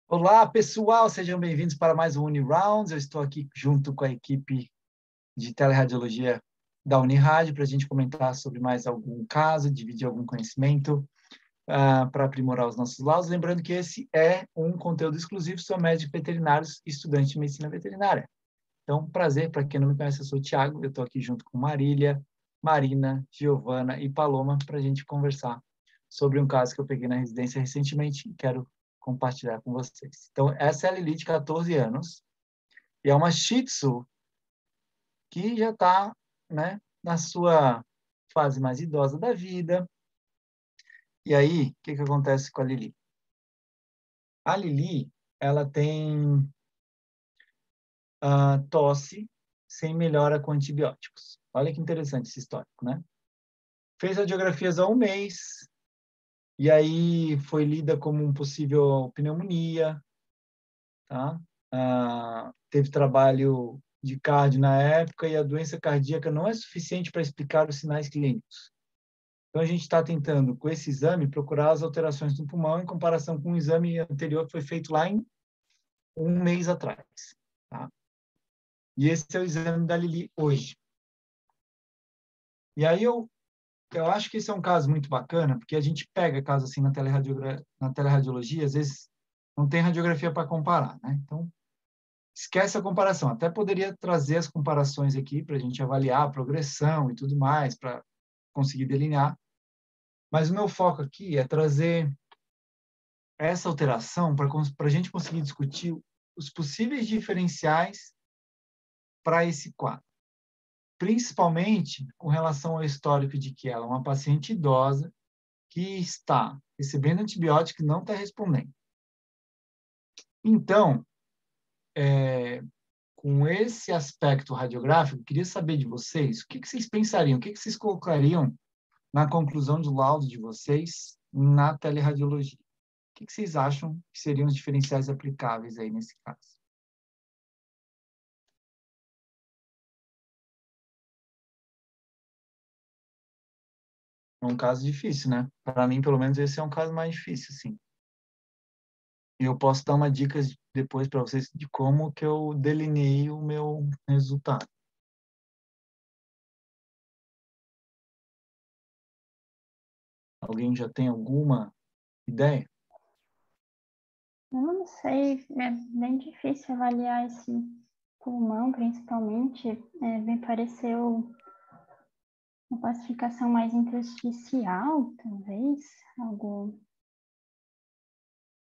Olá, pessoal, sejam bem-vindos para mais um UniRounds. Eu estou aqui junto com a equipe de teleradiologia da Unirad para a gente comentar sobre mais algum caso, dividir algum conhecimento para aprimorar os nossos laudos. Lembrando que esse é um conteúdo exclusivo sobre médicos veterinários e estudantes de medicina veterinária. Então, prazer, para quem não me conhece, eu sou o Thiago, eu estou aqui junto com Marília, Marina, Giovana e Paloma para a gente conversar sobre um caso que eu peguei na residência recentemente e quero compartilhar com vocês. Então, essa é a Lili, de 14 anos, e é uma Shih Tzu que já está, né, na sua fase mais idosa da vida. E aí, o que acontece com a Lili? A Lili, ela tem tosse sem melhora com antibióticos. Olha que interessante esse histórico, né? Fez radiografias há um mês, e aí foi lida como um possível pneumonia, tá? Teve trabalho de cardio na época e a doença cardíaca não é suficiente para explicar os sinais clínicos. Então, a gente está tentando, com esse exame, procurar as alterações no pulmão em comparação com um exame anterior que foi feito lá em um mês atrás. Tá? E esse é o exame da Lili hoje. E aí eu acho que esse é um caso muito bacana, porque a gente pega caso assim na teleradiologia, às vezes não tem radiografia para comparar, né? Então, esquece a comparação. Até poderia trazer as comparações aqui para a gente avaliar a progressão e tudo mais, para conseguir delinear. Mas o meu foco aqui é trazer essa alteração para a gente conseguir discutir os possíveis diferenciais para esse quadro. Principalmente com relação ao histórico de que ela é uma paciente idosa que está recebendo antibiótico e não está respondendo. Então, com esse aspecto radiográfico, eu queria saber de vocês, o que vocês pensariam, o que vocês colocariam na conclusão do laudo de vocês na teleradiologia? O que vocês acham que seriam os diferenciais aplicáveis aí nesse caso? É um caso difícil, né? Para mim, pelo menos, esse é um caso mais difícil, sim. E eu posso dar uma dica depois para vocês de como que eu delineei o meu resultado. Alguém já tem alguma ideia? Eu não sei, é bem difícil avaliar esse pulmão, principalmente. Me pareceu uma classificação mais intersticial, talvez, algo.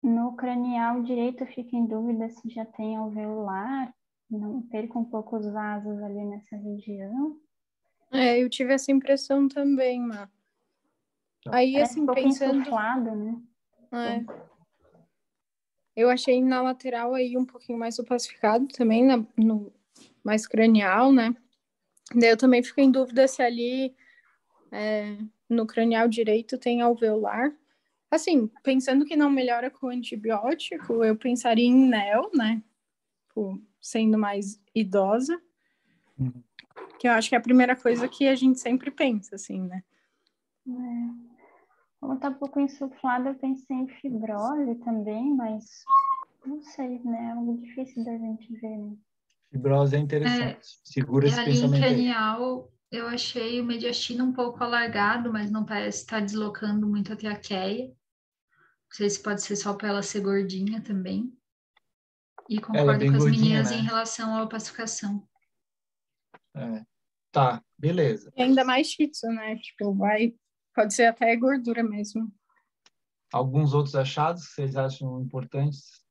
No cranial direito eu fico em dúvida se já tem alveolar, não perco um pouco os vasos ali nessa região. Eu tive essa impressão também, Má. Aí, Parece assim, um pouco pensando... insuflado, né? Eu achei na lateral aí um pouquinho mais opacificado também, no mais cranial, né? Daí eu também fico em dúvida se ali no cranial direito tem alveolar. Assim, pensando que não melhora com antibiótico, eu pensaria em neo, né? Sendo mais idosa. Que eu acho que é a primeira coisa que a gente sempre pensa, assim, né? Como tá um pouco insuflado, eu pensei em fibrose também, mas não sei, né? É algo difícil da gente ver, né? Fibrose é interessante. Segura esse Ali em pensamento aí. cranial, eu achei o mediastino um pouco alargado, mas não parece estar deslocando muito a traqueia. Não sei se pode ser só para ela ser gordinha também. E Ela é concordo bem com as gordinha, meninas né? em relação à opacificação. Tá, beleza. E ainda mais shih tzu, né? Tipo, pode ser até gordura mesmo. Alguns outros achados que vocês acham importantes?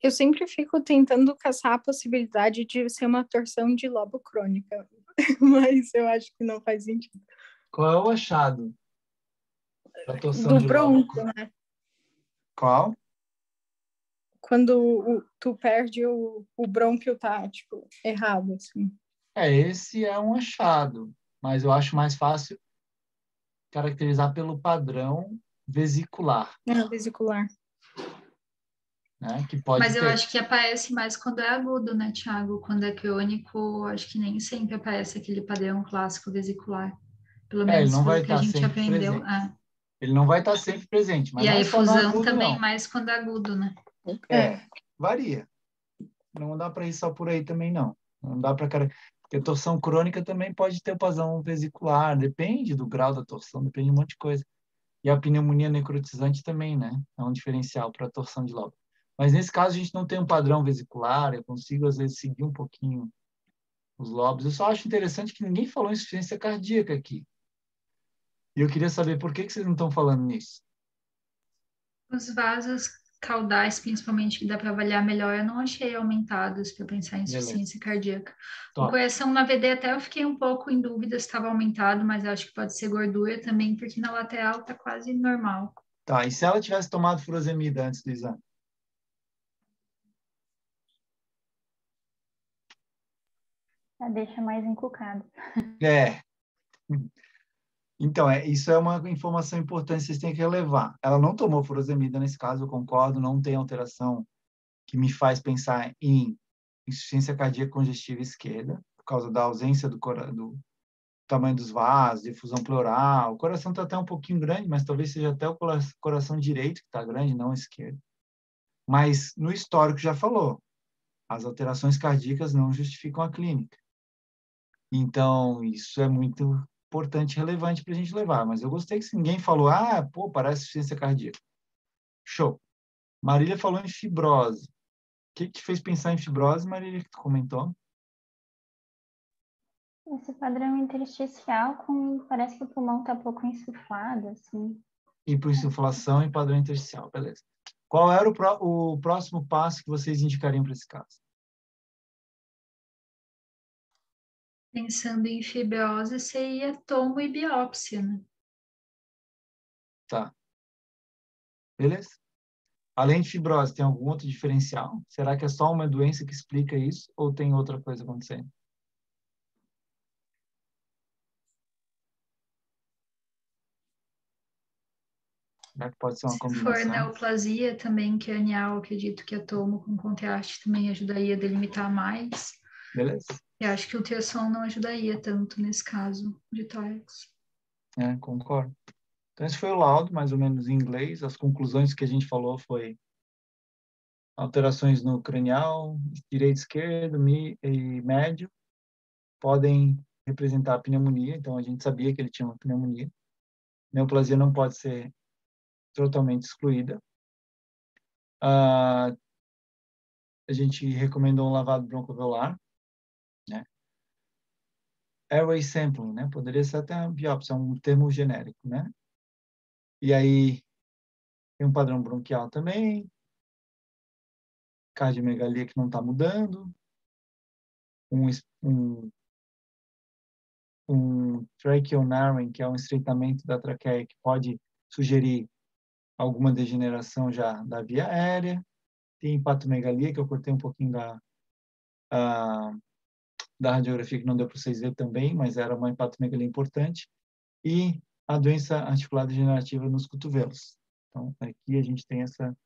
Eu sempre fico tentando caçar a possibilidade de ser uma torção de lobo crônica, mas eu acho que não faz sentido. Qual é o achado da torção Do de lobo? bronco, né? Qual? Quando tu perde o brônquio tá, tipo, errado, assim. Esse é um achado, mas eu acho mais fácil caracterizar pelo padrão vesicular. Vesicular. né? Que pode Mas eu ter. acho que aparece mais quando é agudo, né, Thiago? Quando é crônico, acho que nem sempre aparece aquele padrão clássico vesicular. Pelo Ele menos não vai pelo que a estar gente sempre aprendeu. presente. Ele não vai estar sempre presente, mas E não a é só no efusão agudo, também não. mais quando é agudo, né? Varia. Não dá para ir só por aí também, não. Não dá para cara. Porque a torção crônica também pode ter o pasão vesicular, depende do grau da torção, depende de um monte de coisa. E a pneumonia necrotizante também, né? É um diferencial para a torção de lobo. Mas nesse caso a gente não tem um padrão vesicular, eu consigo às vezes seguir um pouquinho os lobos. Eu só acho interessante que ninguém falou em insuficiência cardíaca aqui. E eu queria saber por que vocês não estão falando nisso. Os vasos caudais, principalmente, que dá para avaliar melhor, eu não achei aumentados para pensar em Beleza. insuficiência cardíaca. O Top. coração na VD até eu fiquei um pouco em dúvida se estava aumentado, mas eu acho que pode ser gordura também, porque na lateral está quase normal. Tá, e se ela tivesse tomado furosemida antes do exame? Já deixa mais encucado. É. Então, isso é uma informação importante que vocês têm que relevar. Ela não tomou furosemida nesse caso, eu concordo, não tem alteração que me faz pensar em insuficiência cardíaca congestiva esquerda, por causa da ausência do tamanho dos vasos, difusão pleural. O coração está até um pouquinho grande, mas talvez seja até o coração direito que está grande, não o esquerdo. Mas no histórico já falou, as alterações cardíacas não justificam a clínica. Então, isso é muito importante e relevante para a gente levar. Mas eu gostei que ninguém falou, pô, parece insuficiência cardíaca. Show. Marília falou em fibrose. O que te fez pensar em fibrose, Marília, que tu comentou? Esse padrão intersticial, parece que o pulmão está pouco insuflado, assim. Hipoinsuflação e padrão intersticial, beleza. Qual era o próximo passo que vocês indicariam para esse caso? Pensando em fibrose, seria tomo e biópsia, né? Tá. Beleza? Além de fibrose, tem algum outro diferencial? Será que é só uma doença que explica isso ou tem outra coisa acontecendo? Será que pode ser uma Se for combinação? neoplasia também cranial, acredito que a tomo com contraste também ajudaria a delimitar mais. Beleza? Eu acho que o ultrassom não ajudaria tanto nesse caso de tórax. Concordo. Então, esse foi o laudo, mais ou menos em inglês. As conclusões que a gente falou foi alterações no cranial, direito, esquerdo e médio, podem representar pneumonia. Então, a gente sabia que ele tinha uma pneumonia. Neoplasia não pode ser totalmente excluída. A gente recomendou um lavado broncoalveolar, né? Airway sampling, né? Poderia ser até uma biópsia, é um termo genérico, né? E aí, tem um padrão bronquial também, cardiomegalia que não está mudando, um tracheal narrowing, que é um estreitamento da traqueia, que pode sugerir alguma degeneração já da via aérea. Tem hepatomegalia, que eu cortei um pouquinho da radiografia, que não deu para vocês verem também, mas era uma hepatomegalia importante. E a doença articular degenerativa nos cotovelos. Então, aqui a gente tem essa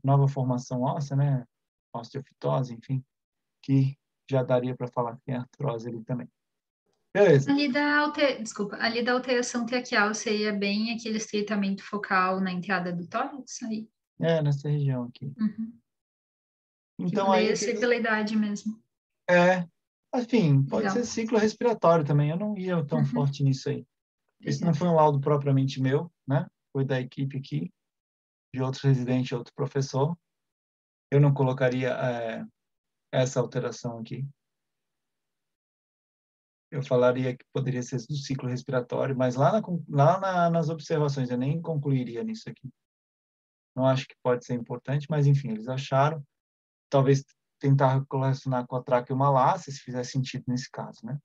nova formação óssea, né? Osteofitose, enfim, que já daria para falar que tem artrose ali também. Beleza. Ali da alteração traqueal seria bem aquele estreitamento focal na entrada do tórax aí? Nessa região aqui. Uhum. Então, aí, Poderia ser pela idade mesmo. assim, pode Legal. ser ciclo respiratório também. Eu não ia tão forte nisso aí. Esse não foi um laudo propriamente meu, né? Foi da equipe aqui, de outro residente, outro professor. Eu não colocaria essa alteração aqui. Eu falaria que poderia ser do ciclo respiratório, mas nas observações eu nem concluiria nisso aqui. Não acho que pode ser importante, mas enfim, eles acharam. Talvez tentar relacionar com a traqueomalácia, se fizer sentido nesse caso, né?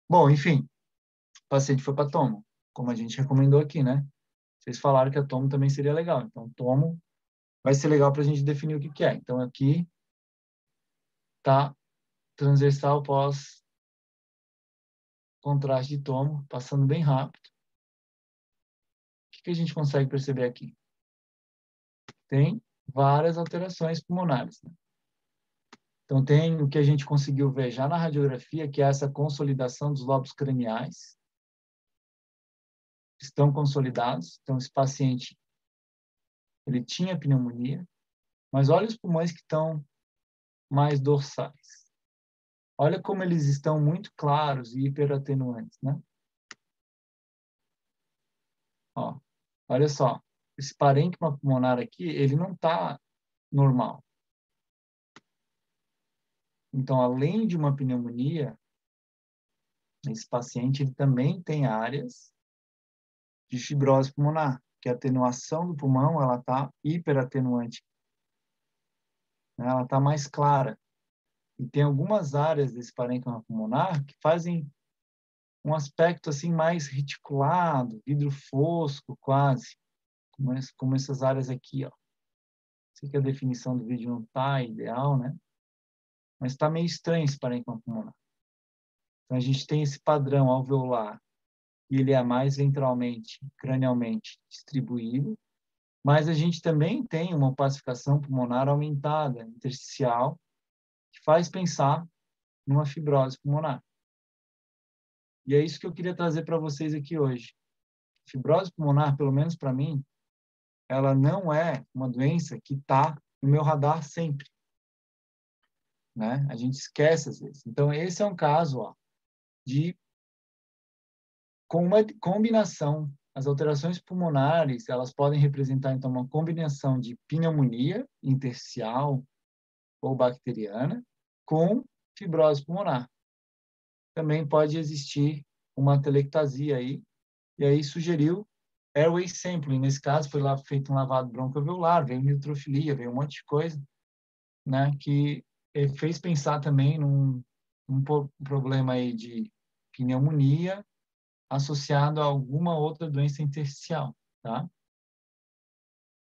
Bom, enfim, o paciente foi para tomo, como a gente recomendou aqui, né? Vocês falaram que a tomo também seria legal, então tomo vai ser legal para a gente definir o que é. Então aqui tá transversal pós contraste de tomo, passando bem rápido. O que a gente consegue perceber aqui? Tem várias alterações pulmonares, né? Então, tem o que a gente conseguiu ver já na radiografia, que é essa consolidação dos lobos craniais. Estão consolidados. Então, esse paciente, ele tinha pneumonia, mas olha os pulmões que estão mais dorsais. Olha como eles estão muito claros e hiperatenuantes, né? Ó, olha só, esse parênquima pulmonar aqui, ele não está normal. Então, além de uma pneumonia, esse paciente ele também tem áreas de fibrose pulmonar, que a atenuação do pulmão ela está hiperatenuante, né? Ela está mais clara. E tem algumas áreas desse parênquima pulmonar que fazem um aspecto assim mais reticulado, vidro fosco quase, como essas áreas aqui, ó. Sei que a definição do vídeo não está ideal, né? Mas está meio estranho esse parênquima pulmonar. Então, a gente tem esse padrão alveolar, e ele é mais ventralmente, cranialmente distribuído, mas a gente também tem uma opacificação pulmonar aumentada, intersticial, que faz pensar numa fibrose pulmonar. E é isso que eu queria trazer para vocês aqui hoje. Fibrose pulmonar, pelo menos para mim, ela não é uma doença que está no meu radar sempre, né? A gente esquece às vezes. Então, esse é um caso, ó, com uma combinação. As alterações pulmonares, elas podem representar, então, uma combinação de pneumonia intersticial ou bacteriana com fibrose pulmonar. Também pode existir uma telectasia aí, e aí sugeriu airway sampling. Nesse caso, foi lá feito um lavado broncoalveolar, veio neutrofilia, veio um monte de coisa, né, que fez pensar também num problema aí de pneumonia associado a alguma outra doença intersticial, tá?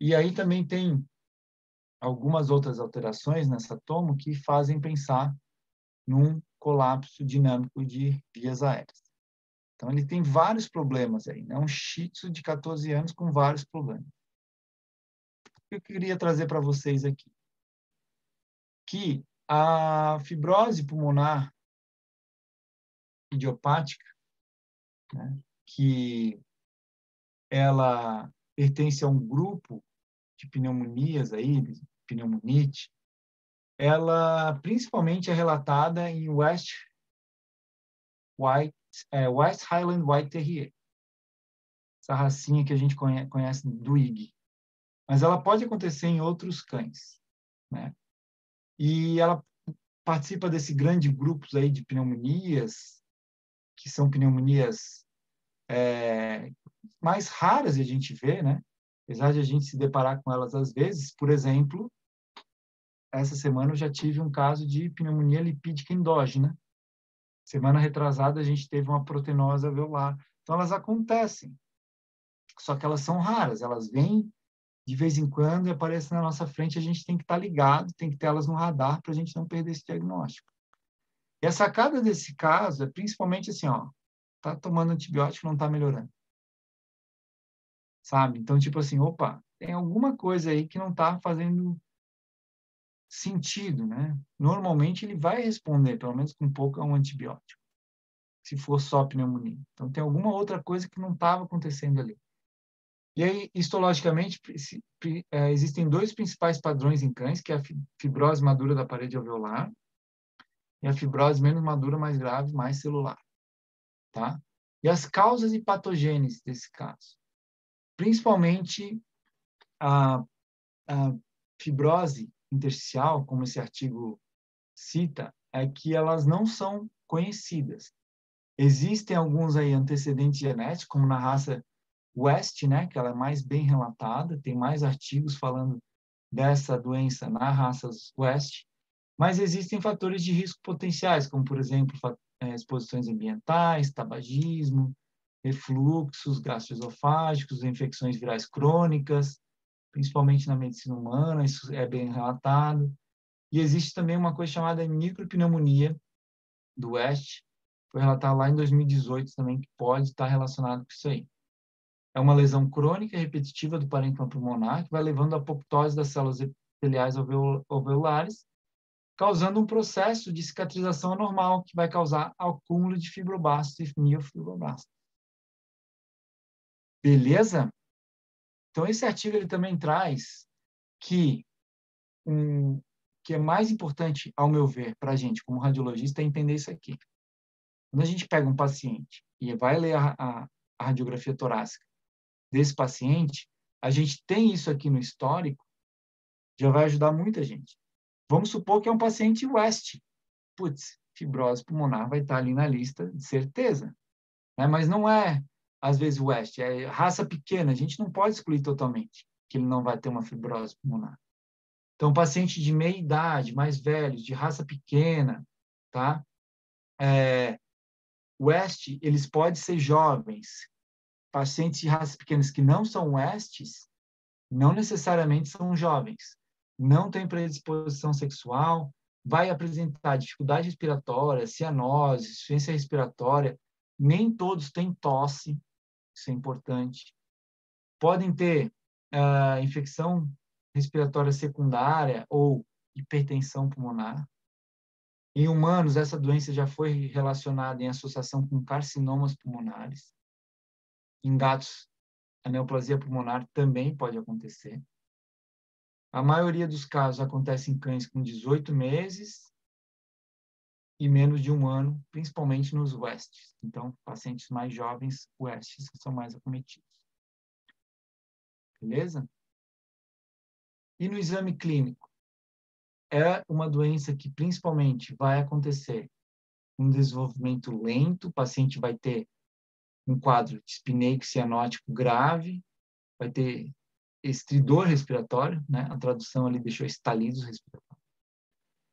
E aí também tem algumas outras alterações nessa tomo que fazem pensar num colapso dinâmico de vias aéreas. Então, ele tem vários problemas aí, né? Um shih tzu de 14 anos com vários problemas. O que eu queria trazer para vocês aqui? Que a fibrose pulmonar idiopática, né, que ela pertence a um grupo de pneumonias aí, pneumonite, ela principalmente é relatada em West Highland White Terrier, essa racinha que a gente conhece do IG. Mas ela pode acontecer em outros cães, né? E ela participa desse grande grupos aí de pneumonias, que são pneumonias mais raras de a gente ver, né? Apesar de a gente se deparar com elas às vezes. Por exemplo, essa semana eu já tive um caso de pneumonia lipídica endógena. Semana retrasada a gente teve uma proteinose alveolar. Então elas acontecem, só que elas são raras, elas vêm de vez em quando e aparecem na nossa frente, a gente tem que estar ligado, tem que ter elas no radar para a gente não perder esse diagnóstico. E a sacada desse caso é principalmente assim, ó, tá tomando antibiótico, não tá melhorando. Sabe? Então, tipo assim, opa, tem alguma coisa aí que não tá fazendo sentido, né? Normalmente ele vai responder, pelo menos com pouco, a um antibiótico, se for só pneumonia. Então, tem alguma outra coisa que não estava acontecendo ali. E aí, histologicamente, existem dois principais padrões em cães, que é a fibrose madura da parede alveolar e a fibrose menos madura, mais grave, mais celular. Tá? E as causas e patogêneses desse caso. Principalmente a fibrose intersticial, como esse artigo cita, é que elas não são conhecidas. Existem alguns aí antecedentes genéticos, como na raça West, né, que ela é mais bem relatada, tem mais artigos falando dessa doença na raça West, mas existem fatores de risco potenciais, como, por exemplo, exposições ambientais, tabagismo, refluxos gastroesofágicos, infecções virais crônicas, principalmente na medicina humana, isso é bem relatado. E existe também uma coisa chamada micropneumonia do West, foi relatado lá em 2018 também, que pode estar relacionado com isso aí. É uma lesão crônica e repetitiva do parênquima pulmonar que vai levando à apoptose das células epiteliais alveolares, causando um processo de cicatrização anormal que vai causar acúmulo de fibroblastos e miofibroblastos. Beleza? Então, esse artigo ele também traz que que é mais importante, ao meu ver, para a gente, como radiologista, é entender isso aqui. Quando a gente pega um paciente e vai ler a radiografia torácica desse paciente, a gente tem isso aqui no histórico, já vai ajudar muita gente. Vamos supor que é um paciente West. Putz, fibrose pulmonar vai estar ali na lista, de certeza. Né? Mas não é, às vezes, West. É raça pequena. A gente não pode excluir totalmente que ele não vai ter uma fibrose pulmonar. Então, paciente de meia idade, mais velhos, de raça pequena, tá? West, eles podem ser jovens. Pacientes de raças pequenas que não são Westes, não necessariamente são jovens. Não tem predisposição sexual, vai apresentar dificuldade respiratória, cianose, insuficiência respiratória. Nem todos têm tosse, isso é importante. Podem ter infecção respiratória secundária ou hipertensão pulmonar. Em humanos, essa doença já foi relacionada em associação com carcinomas pulmonares. Em gatos, a neoplasia pulmonar também pode acontecer. A maioria dos casos acontece em cães com 18 meses e menos de 1 ano, principalmente nos Westes. Então, pacientes mais jovens, Westes, são mais acometidos. Beleza? E no exame clínico? É uma doença que principalmente vai acontecer um desenvolvimento lento, o paciente vai ter um quadro dispneico cianótico grave, vai ter estridor respiratório, né? A tradução ali deixou estalidos respiratórios.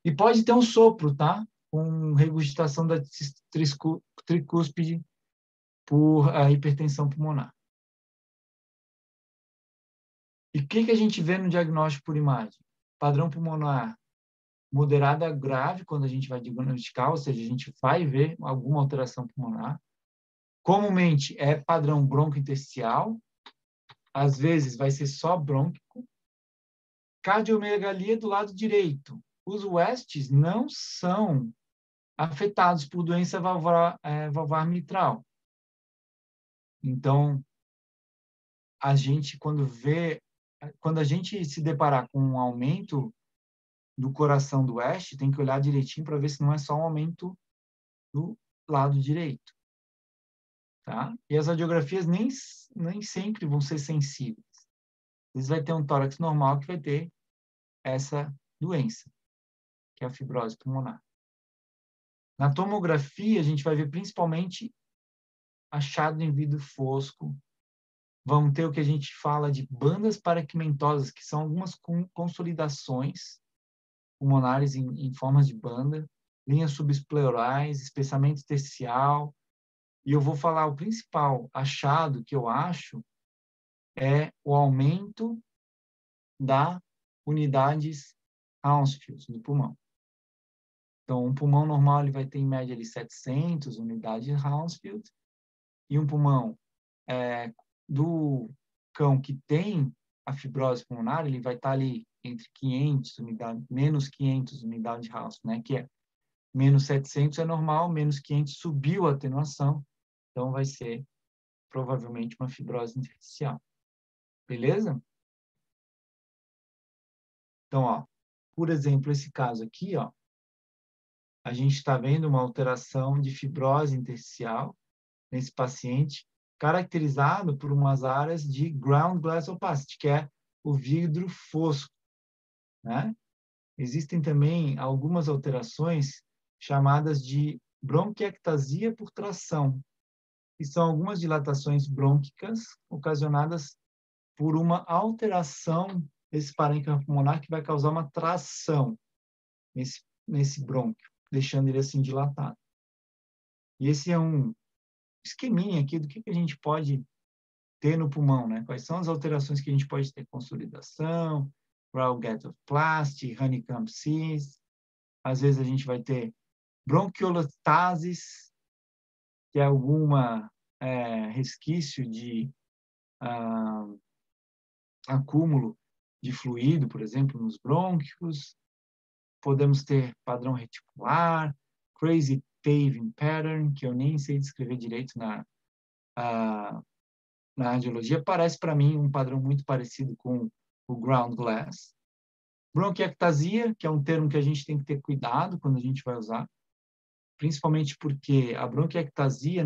E pode ter um sopro, tá? Com regurgitação da tricúspide por hipertensão pulmonar. E o que a gente vê no diagnóstico por imagem? Padrão pulmonar moderado a grave quando a gente vai diagnosticar, ou seja, a gente vai ver alguma alteração pulmonar. Comumente é padrão broncointersticial, às vezes vai ser só brônquico. Cardiomegalia do lado direito. Os Westes não são afetados por doença valvar mitral. Então, quando a gente se deparar com um aumento do coração do West, tem que olhar direitinho para ver se não é só um aumento do lado direito. Tá? E as radiografias nem sempre vão ser sensíveis. Às vezes vai ter um tórax normal que vai ter essa doença, que é a fibrose pulmonar. Na tomografia, a gente vai ver principalmente achado em vidro fosco. Vamos ter o que a gente fala de bandas paraquimentosas, que são algumas consolidações pulmonares em formas de banda, linhas subespleurais, espessamento intersticial. E eu vou falar o principal achado que eu acho é o aumento da unidades Hounsfield do pulmão. Então, um pulmão normal ele vai ter em média ali 700 unidades Hounsfield, e um pulmão do cão que tem a fibrose pulmonar, ele vai estar ali entre 500 unidades, menos 500 unidades Hounsfield, né? Que é menos 700 é normal, menos 500 subiu a atenuação, então vai ser provavelmente uma fibrose intersticial. Beleza? Então, ó, por exemplo, esse caso aqui, ó, a gente está vendo uma alteração de fibrose intersticial nesse paciente, caracterizado por umas áreas de ground glass opacity, que é o vidro fosco, né? Existem também algumas alterações chamadas de bronquiectasia por tração, que são algumas dilatações brônquicas ocasionadas por uma alteração desse parênquima pulmonar que vai causar uma tração nesse brônquio, deixando ele assim dilatado. E esse é um esqueminha aqui do que a gente pode ter no pulmão, né? Quais são as alterações que a gente pode ter? Consolidação, Rao-Gatoplasty, Honeycomb cyst. Às vezes a gente vai ter bronquiolitases, que é alguma resquício de acúmulo de fluido, por exemplo, nos brônquios. Podemos ter padrão reticular, crazy paving pattern, que eu nem sei descrever direito na radiologia. Parece para mim um padrão muito parecido com o ground glass. Bronquiectasia, que é um termo que a gente tem que ter cuidado quando a gente vai usar, principalmente porque a bronquiectasia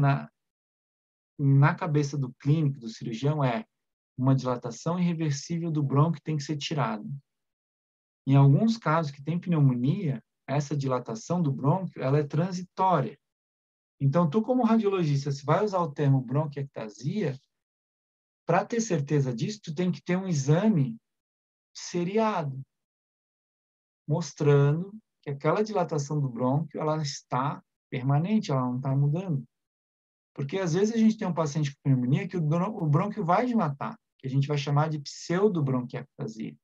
na cabeça do clínico, do cirurgião, é uma dilatação irreversível do brônquio que tem que ser tirada. Em alguns casos que tem pneumonia, essa dilatação do brônquio, ela é transitória. Então, tu como radiologista, se vai usar o termo bronquiectasia, para ter certeza disso, tu tem que ter um exame seriado, mostrando que aquela dilatação do brônquio, ela está permanente, ela não está mudando. Porque, às vezes, a gente tem um paciente com pneumonia que o brônquio vai dilatar, que a gente vai chamar de pseudobronquiectasia.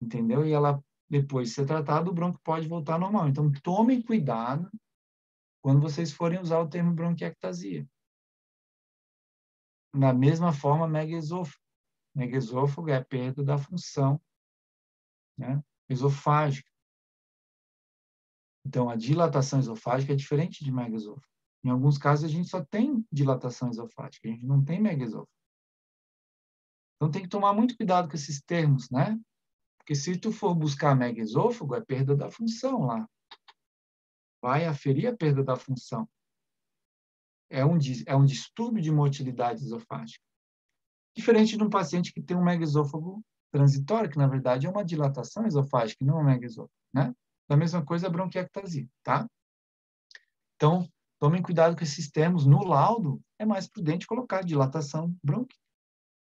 Entendeu? E ela, depois de ser tratada, o brônquio pode voltar ao normal. Então, tomem cuidado quando vocês forem usar o termo bronquiectasia. Da mesma forma, megaesôfago. Megaesôfago é a perda da função, né, esofágica. Então, a dilatação esofágica é diferente de megaesôfago. Em alguns casos, a gente só tem dilatação esofágica, a gente não tem megaesôfago. Então, tem que tomar muito cuidado com esses termos, né? Porque se tu for buscar megaesôfago, é perda da função lá. Vai aferir a perda da função. É um distúrbio de motilidade esofágica. Diferente de um paciente que tem um megaesôfago transitório, que na verdade é uma dilatação esofágica, não um megaesôfago, né? Da mesma coisa a bronquiectasia, tá? Então, tomem cuidado com esses termos. No laudo, é mais prudente colocar dilatação brônquica.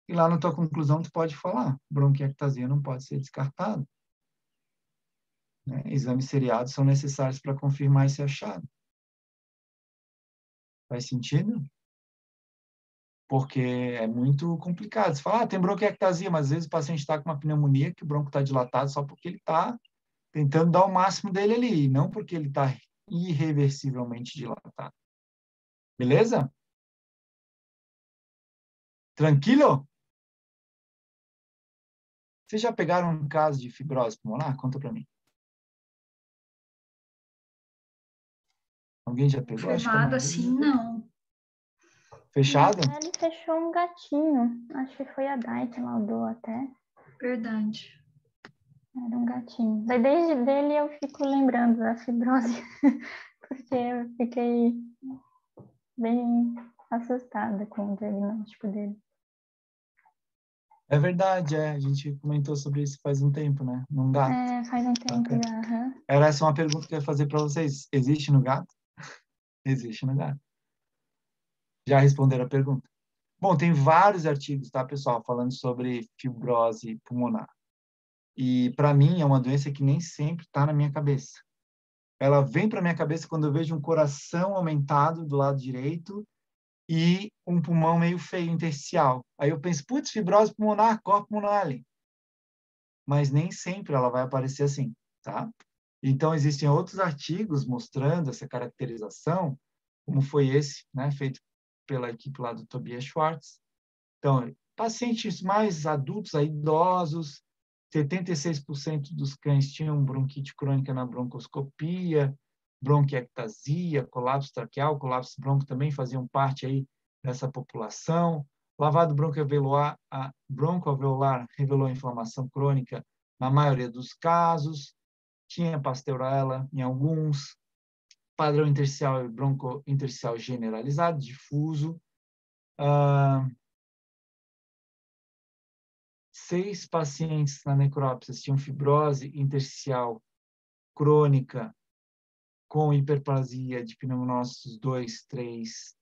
E lá na tua conclusão, tu pode falar, bronquiectasia não pode ser descartado. Né? Exames seriados são necessários para confirmar esse achado. Faz sentido? Porque é muito complicado. Você fala, tem bronquiectasia, mas às vezes o paciente está com uma pneumonia, que o bronco está dilatado só porque ele está tentando dar o máximo dele ali, não porque ele está irreversivelmente dilatado. Beleza? Tranquilo? Vocês já pegaram um caso de fibrose pulmonar? Conta para mim. Alguém já pegou? Acho que Confirmado assim, não. Fechado? Ele fechou um gatinho. Acho que foi a Dai que laudou até. Verdade. Era um gatinho. Daí desde dele eu fico lembrando da fibrose, porque eu fiquei bem assustada com o diagnóstico dele. É verdade, a gente comentou sobre isso faz um tempo, né? Num gato. Faz um tempo Okay. já. Uhum. Era essa uma pergunta que eu ia fazer para vocês. Existe no gato? Existe no gato. Já responderam a pergunta? Bom, tem vários artigos, tá, pessoal, falando sobre fibrose pulmonar. E, para mim, é uma doença que nem sempre está na minha cabeça. Ela vem para minha cabeça quando eu vejo um coração aumentado do lado direito e um pulmão meio feio, intersticial. Aí eu penso, putz, fibrose pulmonar, corpo pulmonar ali. Mas nem sempre ela vai aparecer assim, tá? Então, existem outros artigos mostrando essa caracterização, como foi esse, né, feito pela equipe lá do Tobias Schwartz. Então, pacientes mais adultos, idosos, 76% dos cães tinham bronquite crônica na broncoscopia, bronquiectasia, colapso traqueal, colapso bronco também faziam parte aí dessa população. Lavado broncoalveolar revelou inflamação crônica na maioria dos casos, tinha pasteurella em alguns, padrão intersticial e broncointersticial generalizado, difuso. 6 pacientes na necrópsia tinham fibrose intersticial crônica com hiperplasia de pneumócitos 2, 3,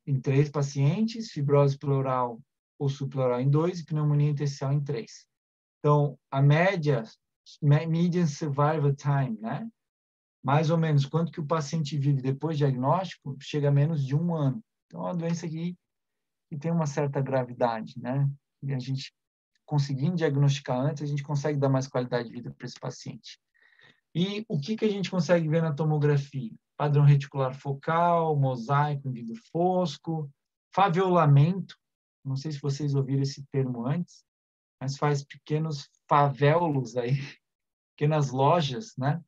em 3 pacientes, fibrose pleural ou subpleural em 2 e pneumonia intersticial em 3. Então, a median survival time, né? Mais ou menos quanto que o paciente vive depois do diagnóstico, chega a menos de 1 ano. Então, é uma doença que tem uma certa gravidade, né? E a gente, conseguindo diagnosticar antes, a gente consegue dar mais qualidade de vida para esse paciente. E o que a gente consegue ver na tomografia? Padrão reticular focal, mosaico em vidro fosco, favelamento, não sei se vocês ouviram esse termo antes, mas faz pequenos favelos aí, pequenas lojas, né,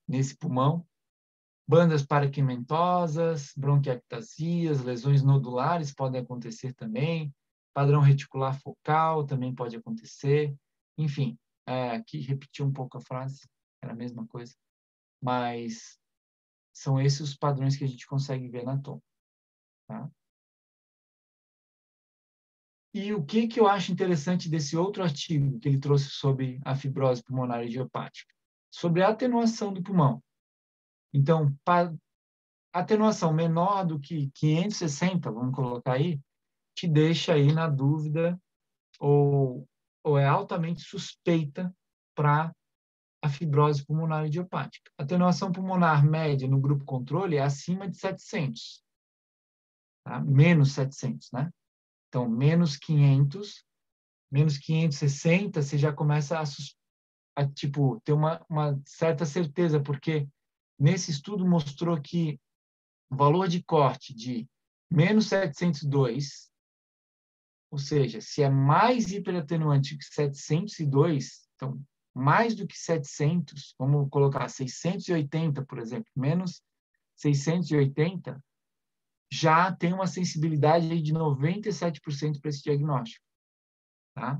nesse pulmão. Bandas paraquimentosas, bronquiectasias, lesões nodulares podem acontecer também, padrão reticular focal também pode acontecer. Enfim, aqui repeti um pouco a frase, era a mesma coisa, mas são esses os padrões que a gente consegue ver na TOM. Tá? E o que eu acho interessante desse outro artigo que ele trouxe sobre a fibrose pulmonar idiopática? Sobre a atenuação do pulmão. Então, atenuação menor do que 560, vamos colocar aí, te deixa aí na dúvida ou é altamente suspeita para a fibrose pulmonar idiopática. Atenuação pulmonar média no grupo controle é acima de 700, tá? Menos 700, né? Então, menos 500, menos 560, você já começa a tipo, ter uma certa certeza, porque nesse estudo mostrou que o valor de corte de menos 702, ou seja, se é mais hiperatenuante que 702, então, mais do que 700, vamos colocar 680, por exemplo, menos 680, já tem uma sensibilidade aí de 97% para esse diagnóstico. Tá?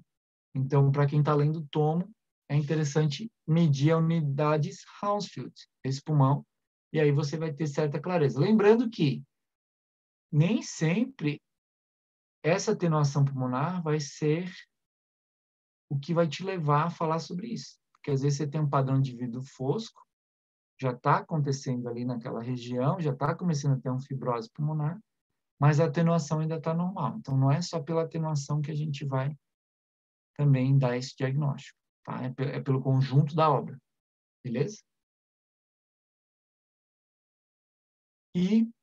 Então, para quem está lendo o tomo, é interessante medir a unidade Hounsfield, esse pulmão, e aí você vai ter certa clareza. Lembrando que nem sempre essa atenuação pulmonar vai ser o que vai te levar a falar sobre isso. Porque às vezes você tem um padrão de vidro fosco, já está acontecendo ali naquela região, já está começando a ter uma fibrose pulmonar, mas a atenuação ainda está normal. Então, não é só pela atenuação que a gente vai também dar esse diagnóstico. Tá? É pelo conjunto da obra. Beleza? E o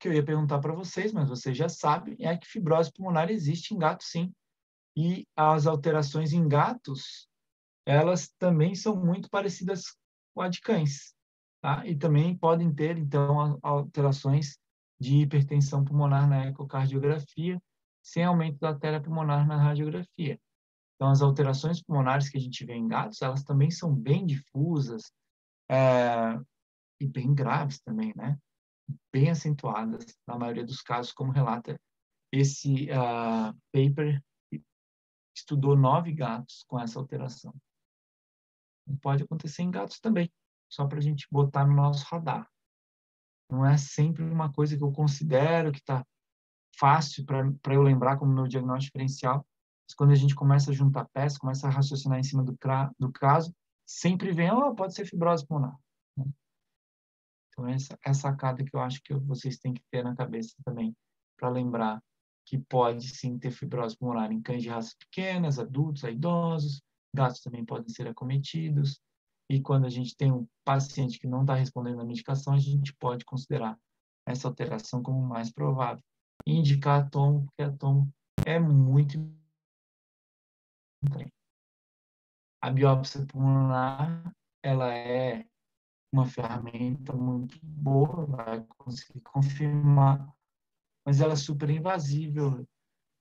que eu ia perguntar para vocês, mas vocês já sabem, é que fibrose pulmonar existe em gatos, sim. E as alterações em gatos, elas também são muito parecidas com a de cães. Tá? E também podem ter, então, alterações de hipertensão pulmonar na ecocardiografia, sem aumento da artéria pulmonar na radiografia. Então, as alterações pulmonares que a gente vê em gatos, elas também são bem difusas e bem graves também, né? Bem acentuadas, na maioria dos casos, como relata esse paper, que estudou 9 gatos com essa alteração. Pode acontecer em gatos também, só para a gente botar no nosso radar. Não é sempre uma coisa que eu considero que está fácil para eu lembrar como meu diagnóstico diferencial, mas quando a gente começa a juntar peças, começa a raciocinar em cima do caso, sempre vem, pode ser fibrose pulmonar. Então, essa é a sacada que eu acho que vocês têm que ter na cabeça também, para lembrar que pode sim ter fibrose pulmonar em cães de raças pequenas, adultos, idosos, gatos também podem ser acometidos, e quando a gente tem um paciente que não está respondendo à medicação, a gente pode considerar essa alteração como mais provável. E indicar a tomo, porque a tomo é muito importante. A biópsia pulmonar, ela é uma ferramenta muito boa, vai conseguir confirmar, mas ela é super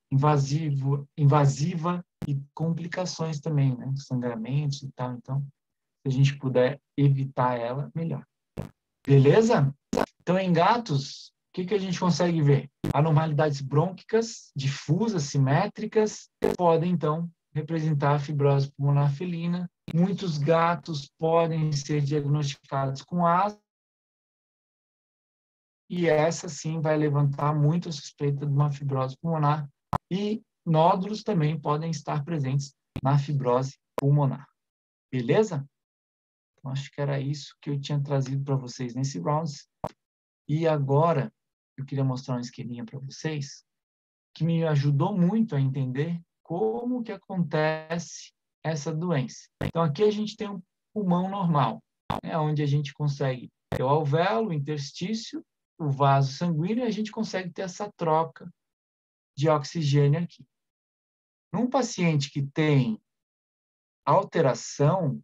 invasiva e complicações também, né? Sangramentos e tal. Então, se a gente puder evitar ela, melhor. Beleza? Então, em gatos, o que a gente consegue ver? Anormalidades brônquicas, difusas, simétricas, podem, então, representar a fibrose pulmonar felina. Muitos gatos podem ser diagnosticados com asma, e essa, sim, vai levantar muito a suspeita de uma fibrose pulmonar. E nódulos também podem estar presentes na fibrose pulmonar. Beleza? Então, acho que era isso que eu tinha trazido para vocês nesse rounds. E agora, eu queria mostrar um esqueminha para vocês que me ajudou muito a entender como que acontece essa doença. Então, aqui a gente tem um pulmão normal, né, onde a gente consegue ter o alvéolo, o interstício, o vaso sanguíneo, e a gente consegue ter essa troca de oxigênio aqui. Num paciente que tem alteração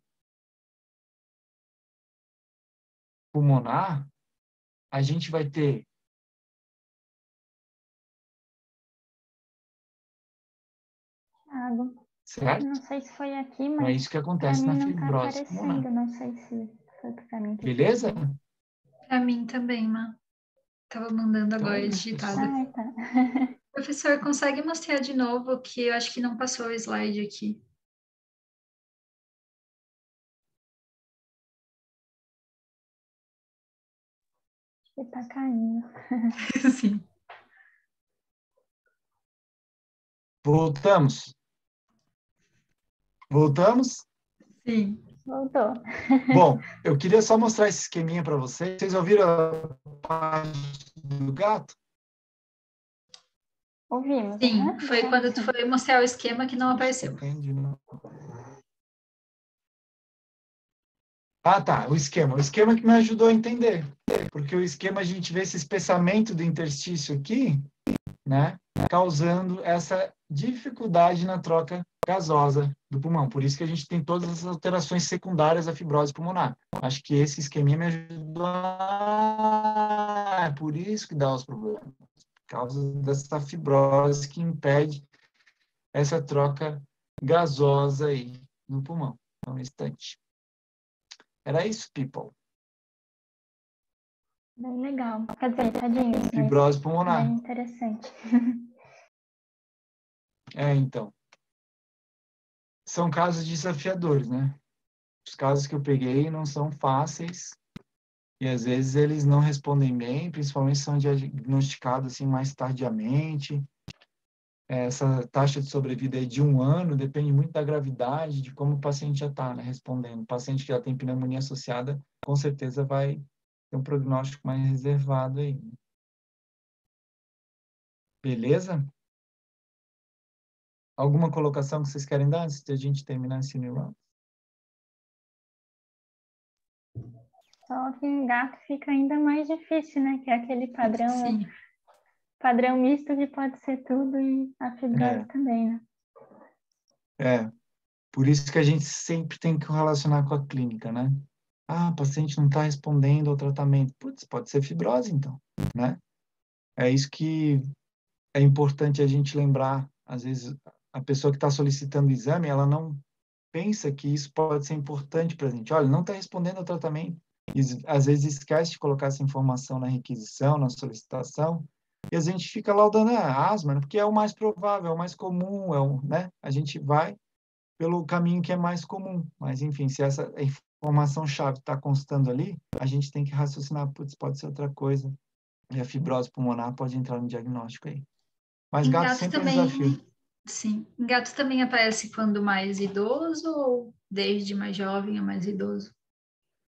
pulmonar, a gente vai ter Thiago. certo? Não sei se foi aqui, Então, é mas isso que para acontece mim na não tá fibrose pulmonar. aparecendo. Não sei se foi para mim que Beleza? apareceu. Para mim também, Má. Tava mandando Então agora é isso, digitado. pessoal. Ah, tá. Professor, consegue mostrar de novo que eu acho que não passou o slide aqui. Acho que tá caindo. Sim. Voltamos. Voltamos? Sim. Voltou. Bom, eu queria só mostrar esse esqueminha para vocês. Vocês ouviram a parte do gato? Ouvimos, Sim, do foi gato, quando tu sim. foi mostrar o esquema que não apareceu. Ah, tá. O esquema. O esquema que me ajudou a entender. Porque o esquema a gente vê esse espessamento do interstício aqui, né? Causando essa dificuldade na troca gasosa do pulmão. Por isso que a gente tem todas as alterações secundárias à fibrose pulmonar. Acho que esse esqueminha me ajudou a... É por isso que dá os problemas. Por causa dessa fibrose que impede essa troca gasosa aí no pulmão. Um instante. Era isso, people. Bem legal. Quer dizer, tadinho, mas Fibrose pulmonar. bem interessante. Então. São casos desafiadores, né? Os casos que eu peguei não são fáceis e às vezes eles não respondem bem, principalmente são diagnosticados assim mais tardiamente. Essa taxa de sobrevida é de 1 ano, depende muito da gravidade, de como o paciente já está, né, respondendo. O paciente que já tem pneumonia associada, com certeza vai ter um prognóstico mais reservado aí. Beleza? Alguma colocação que vocês querem dar antes de a gente terminar esse round? Só que em gato fica ainda mais difícil, né? Que é aquele Sim. padrão misto que pode ser tudo e a fibrose também, né? Por isso que a gente sempre tem que relacionar com a clínica, né? Ah, o paciente não está respondendo ao tratamento. Putz, pode ser fibrose, então, né? É isso que é importante a gente lembrar. Às vezes, a pessoa que está solicitando o exame, ela não pensa que isso pode ser importante para a gente. Olha, não está respondendo ao tratamento. E, às vezes, esquece de colocar essa informação na requisição, na solicitação, e a gente fica laudando a asma, né? Porque é o mais provável, é o mais comum, né? A gente vai pelo caminho que é mais comum. Mas, enfim, se essa informação-chave está constando ali, a gente tem que raciocinar, putz, pode ser outra coisa. E a fibrose pulmonar pode entrar no diagnóstico aí. Mas Em gato gato sempre é um também, desafio. sim. Em gato também aparece quando mais idoso ou desde mais jovem a mais idoso?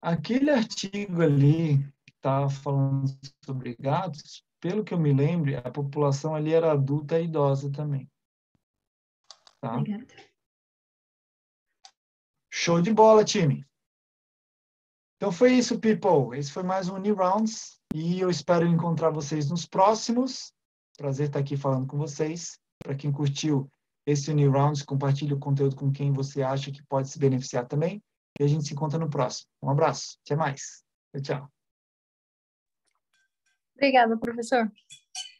Aquele artigo ali que estava falando sobre gatos, pelo que eu me lembro, a população ali era adulta e idosa também. Tá? Obrigada. Show de bola, time! Então foi isso, people. Esse foi mais um New Rounds e eu espero encontrar vocês nos próximos. Prazer estar aqui falando com vocês. Para quem curtiu esse New Rounds, compartilhe o conteúdo com quem você acha que pode se beneficiar também. E a gente se encontra no próximo. Um abraço. Até mais. Tchau, tchau. Obrigada, professor.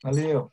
Valeu.